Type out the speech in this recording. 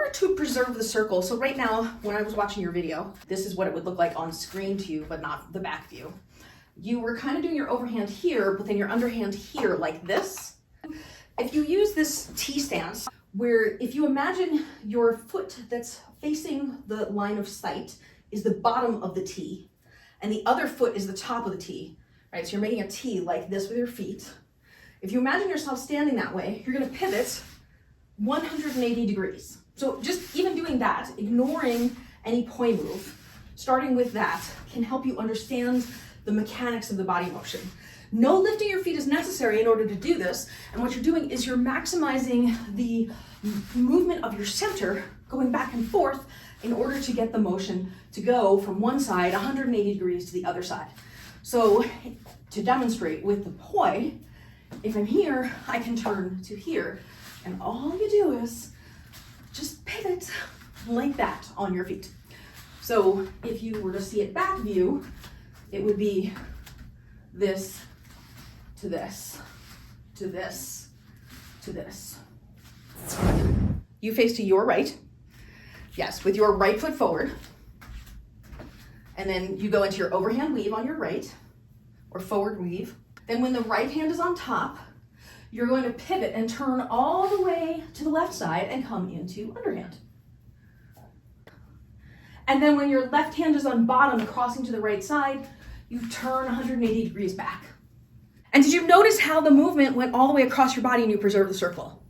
order to preserve the circle, so right now, when I was watching your video, this is what it would look like on screen to you, but not the back view. You were kind of doing your overhand here, but then your underhand here like this. If you use this T stance, where if you imagine your foot that's facing the line of sight is the bottom of the T, and the other foot is the top of the T, right? So you're making a T like this with your feet. If you imagine yourself standing that way, you're gonna pivot 180 degrees. So just even doing that, ignoring any poi move, starting with that can help you understand the mechanics of the body motion. No lifting your feet is necessary in order to do this, and what you're doing is you're maximizing the movement of your center going back and forth in order to get the motion to go from one side 180 degrees to the other side. So to demonstrate with the poi, if I'm here, I can turn to here, and all you do is just pivot like that on your feet. So if you were to see it back view, it would be this to this, to this, to this. You face to your right. Yes, with your right foot forward. And then you go into your overhand weave on your right, or forward weave. Then when the right hand is on top, you're going to pivot and turn all the way to the left side and come into underhand. And then when your left hand is on bottom, crossing to the right side, you turn 180 degrees back. And did you notice how the movement went all the way across your body and you preserved the circle?